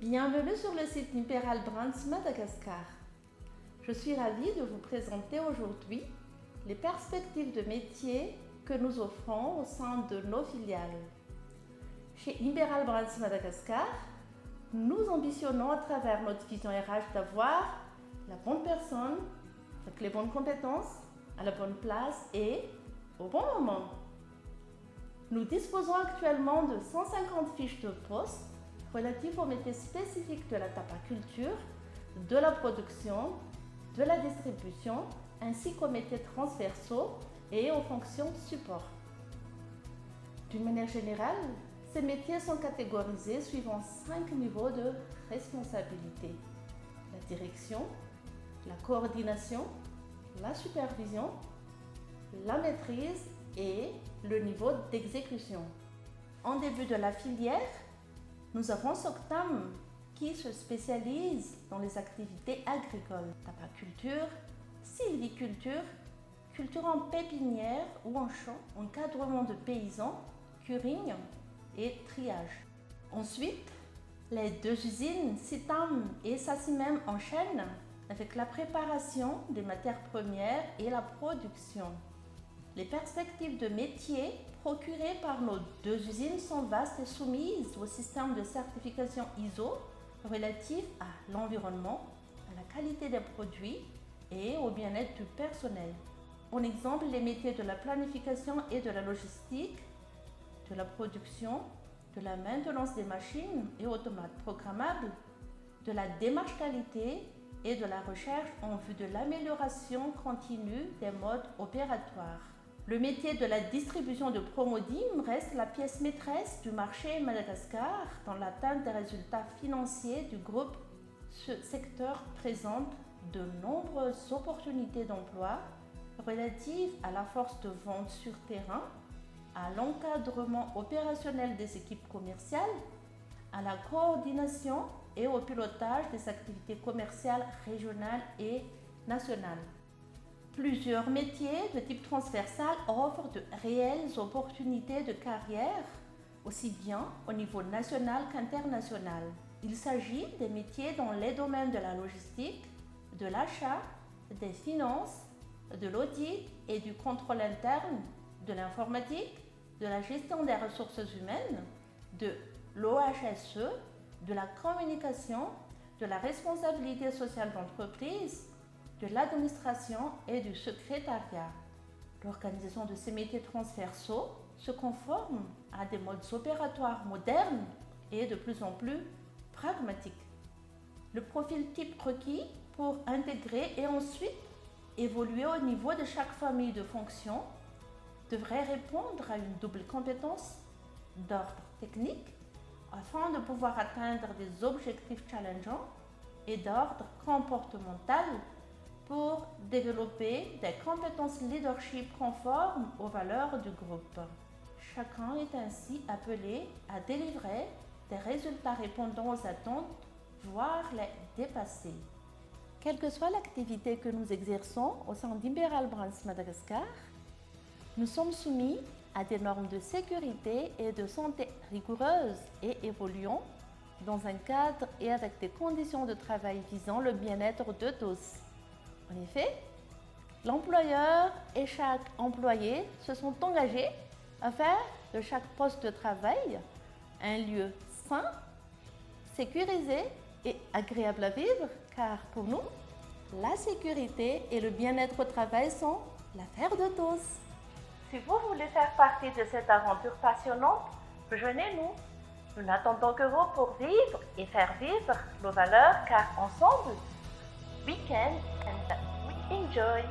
Bienvenue sur le site Imperial Brands Madagascar. Je suis ravie de vous présenter aujourd'hui les perspectives de métier que nous offrons au sein de nos filiales. Chez Imperial Brands Madagascar, nous ambitionnons à travers notre vision RH d'avoir la bonne personne avec les bonnes compétences à la bonne place et au bon moment. Nous disposons actuellement de 150 fiches de poste relatives aux métiers spécifiques de la tabaculture, de la production, de la distribution, ainsi qu'aux métiers transversaux et aux fonctions support. D'une manière générale, ces métiers sont catégorisés suivant 5 niveaux de responsabilité: la direction, la coordination, la supervision, la maîtrise et le niveau d'exécution. En début de la filière, nous avons Soctam qui se spécialise dans les activités agricoles, tabaculture, sylviculture, culture en pépinière ou en champ, encadrement de paysans, curing et triage. Ensuite, les deux usines Sitam et Sassimem enchaînent avec la préparation des matières premières et la production. Les perspectives de métier procurées par nos deux usines sont vastes et soumises au système de certification ISO relatif à l'environnement, à la qualité des produits et au bien-être du personnel. En exemple, les métiers de la planification et de la logistique, de la production, de la maintenance des machines et automates programmables, de la démarche qualité et de la recherche en vue de l'amélioration continue des modes opératoires. Le métier de la distribution de Promodim reste la pièce maîtresse du marché Madagascar dans l'atteinte des résultats financiers du groupe. Ce secteur présente de nombreuses opportunités d'emploi relatives à la force de vente sur terrain, à l'encadrement opérationnel des équipes commerciales, à la coordination et au pilotage des activités commerciales régionales et nationales. Plusieurs métiers de type transversal offrent de réelles opportunités de carrière, aussi bien au niveau national qu'international. Il s'agit des métiers dans les domaines de la logistique, de l'achat, des finances, de l'audit et du contrôle interne, de l'informatique, de la gestion des ressources humaines, de l'OHSE, de la communication, de la responsabilité sociale d'entreprise, de l'administration et du secrétariat. L'organisation de ces métiers transversaux se conforme à des modes opératoires modernes et de plus en plus pragmatiques. Le profil type requis pour intégrer et ensuite évoluer au niveau de chaque famille de fonctions devrait répondre à une double compétence d'ordre technique afin de pouvoir atteindre des objectifs challengeants et d'ordre comportemental pour développer des compétences leadership conformes aux valeurs du groupe. Chacun est ainsi appelé à délivrer des résultats répondant aux attentes, voire les dépasser. Quelle que soit l'activité que nous exerçons au sein d'Imperial Brands Madagascar, nous sommes soumis à des normes de sécurité et de santé rigoureuses et évoluant dans un cadre et avec des conditions de travail visant le bien-être de tous. En effet, l'employeur et chaque employé se sont engagés à faire de chaque poste de travail un lieu sain, sécurisé et agréable à vivre, car pour nous, la sécurité et le bien-être au travail sont l'affaire de tous. Si vous voulez faire partie de cette aventure passionnante, rejoignez-nous. Nous n'attendons que vous pour vivre et faire vivre nos valeurs, car ensemble, we can and we enjoy.